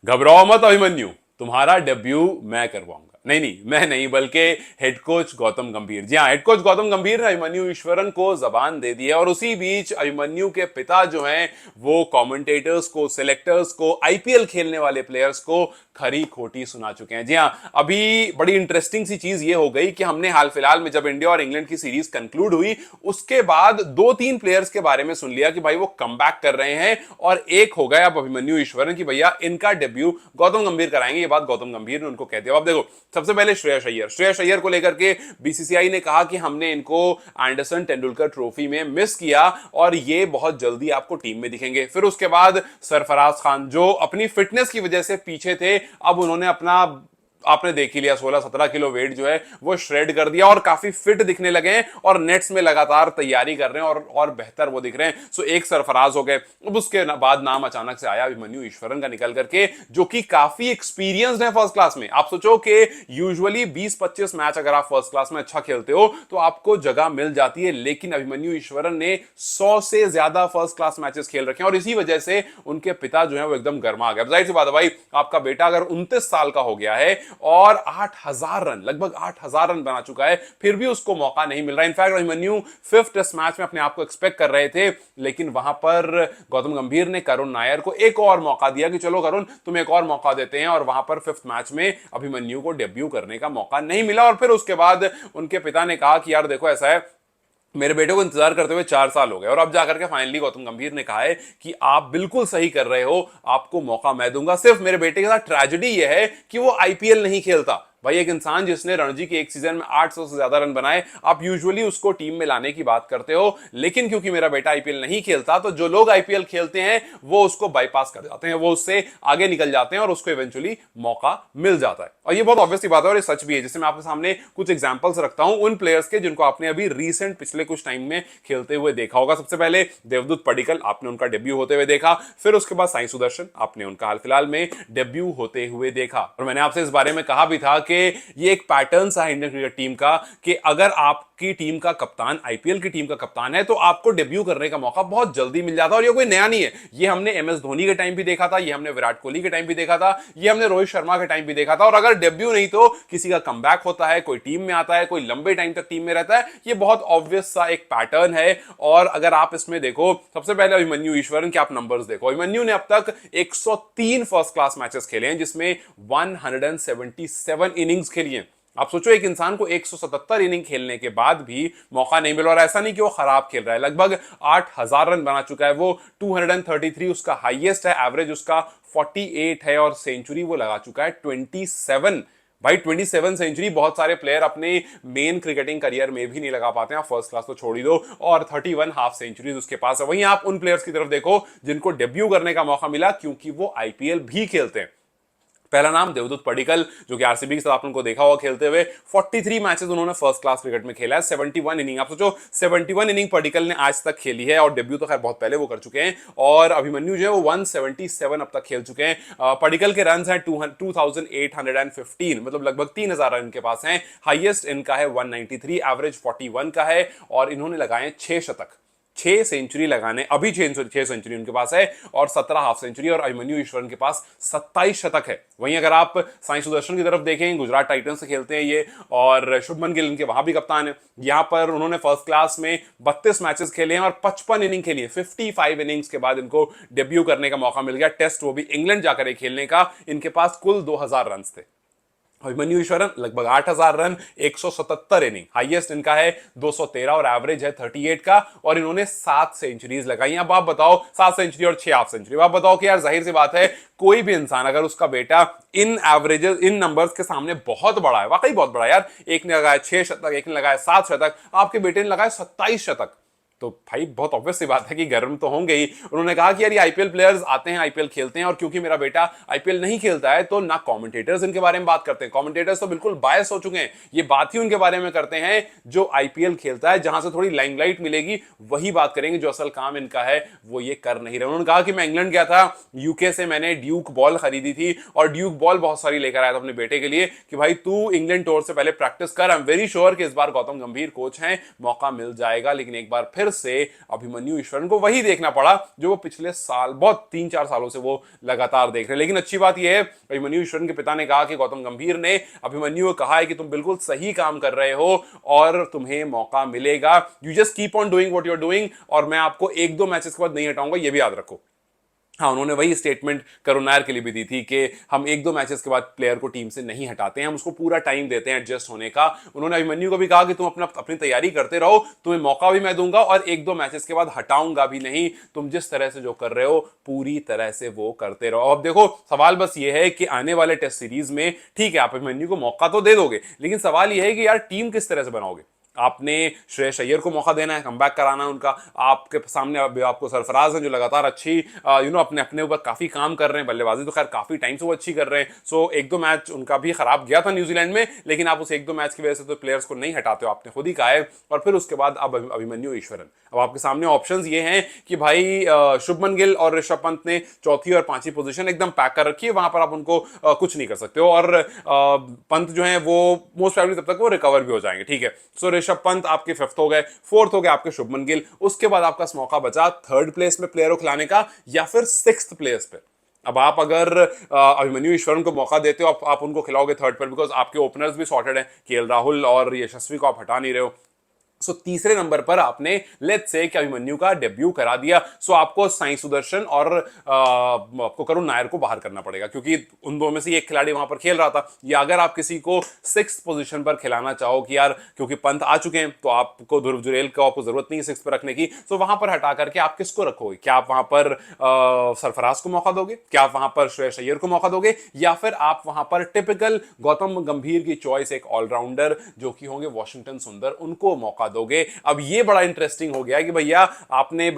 घबराओ मत अभिमन्यु, तुम्हारा डेब्यू मैं करवाऊंगा। नहीं नहीं, मैं नहीं, बल्कि हेड कोच गौतम गंभीर। जी हाँ, हेड कोच गौतम गंभीर ने अभिमन्यु ईश्वरन को जबान दे दी है। और उसी बीच अभिमन्यु के पिता जो हैं वो कमेंटेटर्स को, सिलेक्टर्स को, आईपीएल खेलने वाले प्लेयर्स को खरी खोटी सुना चुके हैं। जी हाँ, अभी बड़ी इंटरेस्टिंग सी चीज ये हो गई कि हमने हाल फिलहाल में जब इंडिया और इंग्लैंड की सीरीज कंक्लूड हुई उसके बाद दो तीन प्लेयर्स के बारे में सुन लिया कि भाई वो कमबैक कर रहे हैं, और एक हो गया अब अभिमन्यु ईश्वरन की भैया इनका डेब्यू गौतम गंभीर कराएंगे। ये बात गौतम गंभीर ने उनको कह दिया। अब देखो, सबसे पहले श्रेयस अय्यर को लेकर के बीसीसीआई ने कहा कि हमने इनको एंडरसन तेंदुलकर ट्रॉफी में मिस किया और ये बहुत जल्दी आपको टीम में दिखेंगे। फिर उसके बाद सरफराज खान जो अपनी फिटनेस की वजह से पीछे थे, अब उन्होंने अपना, आपने देख ही लिया, 16-17 किलो वेट जो है वो श्रेड कर दिया और काफी फिट दिखने लगे हैं और नेट्स में लगातार तैयारी कर रहे हैं और बेहतर वो दिख रहे हैं। सो एक सरफराज हो गए। अब उसके बाद नाम अचानक से आया अभिमन्यु ईश्वरन का निकल करके, जो कि काफी एक्सपीरियंस्ड है फर्स्ट क्लास में। आप सोचो कि यूजुअली 20-25 मैच अगर आप फर्स्ट क्लास में अच्छा खेलते हो तो आपको जगह मिल जाती है, लेकिन अभिमन्यु ईश्वरन ने 100 से ज्यादा फर्स्ट क्लास मैचेस खेल रखे हैं और इसी वजह से उनके पिता जो है वो एकदम गर्मा आ गए। जाहिर सी बात है भाई, आपका बेटा अगर 29 साल का हो गया है और 8,000 रन, लगभग 8,000 रन बना चुका है, फिर भी उसको मौका नहीं मिल रहा। In fact Abhimanyu 5th test match में अपने आप को एक्सपेक्ट कर रहे थे, लेकिन वहां पर गौतम गंभीर ने करुण नायर को एक और मौका दिया कि चलो करुण, तुम्हें एक और मौका देते हैं, और वहां पर 5th मैच में अभिमन्यु को डेब्यू करने का मौका नहीं मिला। और फिर उसके बाद उनके पिता ने कहा कि यार देखो, ऐसा है, मेरे बेटे को इंतजार करते हुए 4 साल हो गए और अब जाकर के फाइनली गौतम गंभीर ने कहा है कि आप बिल्कुल सही कर रहे हो, आपको मौका मैं दूंगा। सिर्फ मेरे बेटे के साथ ट्रेजेडी यह है कि वो आईपीएल नहीं खेलता। भाई, एक इंसान जिसने रणजी के एक सीजन में 800 से ज्यादा रन बनाए, आप यूजुअली उसको टीम में लाने की बात करते हो, लेकिन क्योंकि मेरा बेटा आईपीएल नहीं खेलता तो जो लोग आईपीएल खेलते हैं वो उसको बाईपास कर जाते हैं, वो उससे आगे निकल जाते हैं और उसको इवेंचुअली मौका मिल जाता है। और ये बहुत ऑब्वियस सी बात है और ये सच भी है। जैसे मैं आपके सामने कुछ एग्जांपल्स रखता हूं उन प्लेयर्स के जिनको आपने अभी रीसेंट पिछले कुछ टाइम में खेलते हुए देखा होगा। सबसे पहले देवदूत पडिक्कल, आपने उनका डेब्यू होते हुए देखा। फिर उसके बाद साई सुदर्शन, आपने उनका हाल फिलहाल में डेब्यू होते हुए देखा। और मैंने आपसे इस बारे में कहा भी था कि ये एक पैटर्न सा इंडियन क्रिकेट टीम का कि अगर आपकी टीम का कप्तान आईपीएल की टीम का कप्तान है तो आपको डेब्यू करने का मौका बहुत जल्दी मिल जाता है। और ये कोई नया नहीं है, ये हमने एमएस धोनी के टाइम भी देखा था, ये हमने विराट कोहली के टाइम भी देखा था, ये हमने रोहित शर्मा के टाइम भी देखा था। और अगर डेब्यू नहीं तो किसी का कमबैक होता है, कोई टीम में आता है, कोई लंबे टाइम तक टीम में रहता है। ये बहुत ऑब्वियस सा एक पैटर्न है। और अगर आप इसमें देखो, सबसे पहले अभिमन्यु ईश्वरन के आप नंबर्स देखो। अभिमन्यु ने अब तक 103 फर्स्ट क्लास मैचेस खेले हैं, जिसमें 177 इनिंग्स खेली हैं। आप सोचो, एक इंसान को 177 इनिंग खेलने के बाद भी मौका नहीं मिला। और ऐसा नहीं कि वो खराब खेल रहा है, लगभग 8,000 रन बना चुका है वो, 233 उसका हाईएस्ट है, एवरेज उसका 48 है, और सेंचुरी वो लगा चुका है 27। भाई, 27 सेंचुरी बहुत सारे प्लेयर अपने मेन क्रिकेटिंग करियर में भी नहीं लगा पाते हैं, फर्स्ट क्लास तो छोड़ ही दो। और 31 हाफ सेंचुरीज उसके पास है। वहीं आप उन प्लेयर्स की तरफ देखो जिनको डेब्यू करने का मौका मिला क्योंकि वो आईपीएल भी खेलते हैं। पहला नाम देवदूत पडिक्कल, जो कि आरसीबी के साथ आपने उनको देखा होगा खेलते हुए। 43 मैचेस उन्होंने फर्स्ट क्लास क्रिकेट में खेला है, 71 इनिंग। आप सोचो, 71 इनिंग पडिक्कल ने आज तक खेली है, और डेब्यू तो खैर बहुत पहले वो कर चुके हैं। और अभिमन्यु जो है वो 177 अब तक खेल चुके हैं। पडिक्कल के रन हैं 2815, मतलब लगभग 3,000 रन के पास हैं। हाईएस्ट इनका है 193, एवरेज 41 का है, और इन्होंने लगाए 6 शतक, 6 सेंचुरी लगाने, अभी 6 सेंचुरी उनके पास है, और 17 हाफ सेंचुरी। और अभिमन्यु ईश्वरन के पास 27 शतक है। वहीं अगर आप साई सुदर्शन की तरफ देखें, गुजरात टाइटंस से खेलते हैं ये, और शुभमन गिल इनके वहां भी कप्तान है। यहां पर उन्होंने फर्स्ट क्लास में 32 मैचेस खेले हैं और 55 इनिंग खेली है। 55 इनिंग्स के बाद इनको डेब्यू करने का मौका मिल गया, टेस्ट वो भी इंग्लैंड जाकर खेलने का। इनके पास कुल 2,000 रन थे। अभिमन्यु ईश्वरन लगभग 8,000 रन, 177 इनिंग, हाईएस्ट इनका है 213 और एवरेज है 38 का, और इन्होंने 7 सेंचुरीज लगाई। अब आप बताओ, 7 सेंचुरी और 6 हाफ सेंचुरी, आप बताओ कि यार जाहिर सी बात है, कोई भी इंसान अगर उसका बेटा इन एवरेजेस, इन नंबर्स के सामने बहुत बड़ा है, वाकई बहुत बड़ा यार, एक ने लगाया 6 शतक, एक ने लगाया 7 शतक, आपके बेटे ने लगाया 27 शतक, तो भाई बहुत ऑब्वियस सी बात है कि गर्म तो होंगे ही। उन्होंने कहा कि यार ये आईपीएल प्लेयर्स आते हैं, आईपीएल खेलते हैं, और क्योंकि मेरा बेटा आईपीएल नहीं खेलता है तो ना कमेंटेटर्स इनके बारे में बात करते हैं। कमेंटेटर्स तो बिल्कुल बायस हो चुके हैं, ये बात ही उनके बारे में करते हैं जो आईपीएल खेलता है, जहां से थोड़ी लाइमलाइट मिलेगी वही बात करेंगे, जो असल काम इनका है वो ये कर नहीं रहे। उन्होंने कहा कि मैं इंग्लैंड गया था, यूके से मैंने ड्यूक बॉल खरीदी थी और ड्यूक बॉल बहुत सारी लेकर आया था अपने बेटे के लिए कि भाई तू इंग्लैंड टूर से पहले प्रैक्टिस कर। आई एम वेरी श्योर कि इस बार गौतम गंभीर कोच हैं, मौका मिल जाएगा। लेकिन एक बार फिर फिर से अभिमन्यु ईश्वरन को वही देखना पड़ा जो वो पिछले साल बहुत 3-4 सालों से वो लगातार देख रहे हैं। लेकिन अच्छी बात यह है, अभिमन्यु ईश्वरन के पिता ने कहा कि गौतम गंभीर ने अभिमन्यु को कहा है कि तुम बिल्कुल सही काम कर रहे हो और तुम्हें मौका मिलेगा, you just keep on doing what you are doing, और मैं आपको 1-2 मैचेस के बाद नहीं हटाऊंगा, ये भी याद रखो। हाँ, उन्होंने वही स्टेटमेंट करुण नायर के लिए भी दी थी कि हम 1-2 मैचेस के बाद प्लेयर को टीम से नहीं हटाते हैं, हम उसको पूरा टाइम देते हैं एडजस्ट होने का। उन्होंने अभिमन्यु को भी कहा कि तुम अपनी तैयारी करते रहो, तुम्हें मौका भी मैं दूंगा और 1-2 मैचेस के बाद हटाऊंगा भी नहीं, तुम जिस तरह से जो कर रहे हो पूरी तरह से वो करते रहो। अब देखो, सवाल बस ये है कि आने वाले टेस्ट सीरीज में ठीक है आप अभिमन्यु को मौका तो दे दोगे, लेकिन सवाल ये है कि यार टीम किस तरह से बनाओगे। आपने श्रेयस अय्यर को मौका देना है, कमबैक कराना है उनका, आपके सामने आपको सरफराज हैं जो लगातार अच्छी अपने ऊपर काफी काम कर रहे हैं, बल्लेबाजी तो खैर काफी टाइम से वो अच्छी कर रहे हैं। सो 1-2 मैच उनका भी खराब गया था न्यूजीलैंड में, लेकिन आप उस 1-2 मैच की वजह से तो प्लेयर्स को नहीं हटाते हो, आपने खुद ही कहा है। और फिर उसके बाद अब अभिमन्यु ईश्वरन, अब आपके सामने ऑप्शंस ये हैं कि भाई शुभमन गिल और ऋषभ पंत ने चौथी और पांचवी पोजीशन एकदम पैक कर रखी है, वहां पर आप उनको कुछ नहीं कर सकते हो, और पंत जो है वो मोस्ट प्रोबेबली तब तक वो रिकवर भी हो जाएंगे, ठीक है। सो ऋषभ पंत आपके 5th हो गए, 4th हो गए आपके शुभमन गिल, उसके बाद आपका मौका बचा 3rd प्लेस में प्लेयर को खिलाने का या फिर 6th प्लेस पे। अब आप अगर अभिमन्यु ईश्वरन को मौका देते हो, आप उनको खिलाओगे 3rd पर, बिकॉज आपके ओपनर्स भी सॉर्टेड हैं, केएल राहुल और यशस्वी को आप हटा नहीं रहे हो। सो तीसरे नंबर पर आपने लेट्स से कि अभिमन्यु का डेब्यू करा दिया, सो आपको साई सुदर्शन और आपको करुण नायर को बाहर करना पड़ेगा, क्योंकि उन दो में से एक खिलाड़ी वहां पर खेल रहा था। या अगर आप किसी को 6th पोजीशन पर खिलाना चाहो कि यार क्योंकि पंत आ चुके हैं तो आपको ध्रुव जुरेल को आपको जरूरत नहीं है 6th पर रखने की, तो वहां पर हटा करके आप किसको रखोगे? क्या आप वहां पर सरफराज को मौका दोगे? क्या आप वहां पर श्रेयस अय्यर को मौका दोगे? या फिर आप वहां पर टिपिकल गौतम गंभीर की चॉइस एक ऑलराउंडर जो कि होंगे वॉशिंगटन सुंदर, उनको मौका दोगे? अब ये बड़ा इंटरेस्टिंग हो गया कि भैया आपने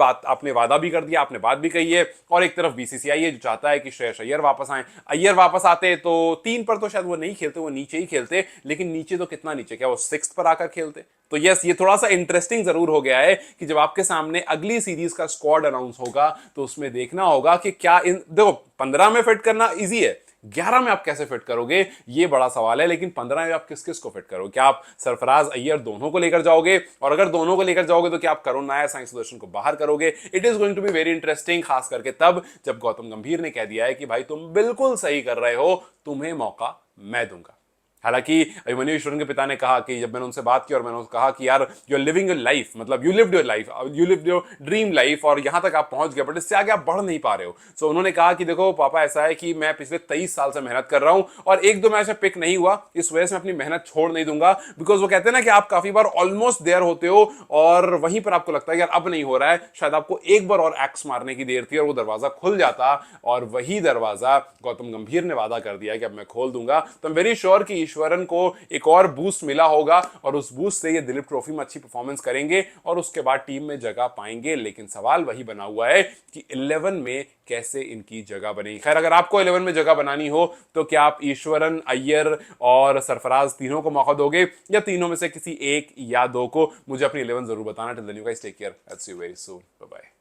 वादा भी कर दिया, आपने बात भी कही है, और एक तरफ बीसीसीआई है जो चाहता है कि श्रेयस अय्यर वापस आए। अय्यर वापस आते तो 3 पर तो शायद वो नहीं खेलते, वो नीचे ही खेलते, लेकिन नीचे तो कितना नीचे, क्या वो 6th पर आकर खेलते? तो यस, ये थोड़ा सा इंटरेस्टिंग जरूर हो गया है कि जब आपके सामने अगली सीरीज का स्क्वाड अनाउंस होगा तो उसमें देखना होगा कि क्या देखो 15 में फिट करना इजी है, 11 में आप कैसे फिट करोगे ये बड़ा सवाल है। लेकिन 15 में आप किस किस को फिट करोगे? क्या आप सरफराज अय्यर दोनों को लेकर जाओगे? और अगर दोनों को लेकर जाओगे तो क्या आप करुण नायर साई सुदर्शन को बाहर करोगे? It is going to be very interesting, खास करके तब जब गौतम गंभीर ने कह दिया है कि भाई तुम बिल्कुल सही कर रहे हो, तुम्हें मौका मैं दूंगा। हालांकि अभिमन्यु ईश्वरन के पिता ने कहा कि जब मैंने उनसे बात की और मैंने उनसे कहा कि यार you are living your life, मतलब you lived your life, you lived your dream life, और यहां तक आप पहुंच गए, बट इससे आगे आप बढ़ नहीं पा रहे हो। सो उन्होंने कहा कि देखो पापा, ऐसा है कि मैं पिछले 23 साल से मेहनत कर रहा हूं और 1-2 मैच में पिक नहीं हुआ, इस वजह से मैं अपनी मेहनत छोड़ नहीं दूंगा। बिकॉज वो कहते हैं ना कि आप काफी बार ऑलमोस्ट देयर होते हो और वहीं पर आपको लगता है यार अब नहीं हो रहा है, शायद आपको एक बार और एक्स मारने की देर थी और वो दरवाजा खुल जाता, और वही दरवाजा गौतम गंभीर ने वादा कर दिया कि अब मैं खोल दूंगा। तो आई एम वेरी श्योर कि ईश्वरन को एक और बूस्ट मिला होगा और उस बूस्ट से ये दिलीप ट्रॉफी में अच्छी परफॉर्मेंस करेंगे और उसके बाद टीम में जगह पाएंगे। लेकिन सवाल वही बना हुआ है कि 11 में कैसे इनकी जगह बनेगी। खैर, अगर आपको 11 में जगह बनानी हो तो क्या आप ईश्वरन, अय्यर और सरफराज तीनों को मौका दोगे या तीनों में से किसी एक या दो को? मुझे अपनी 11 जरूर बताना। Till then you guys take care, let's see you very soon, bye bye.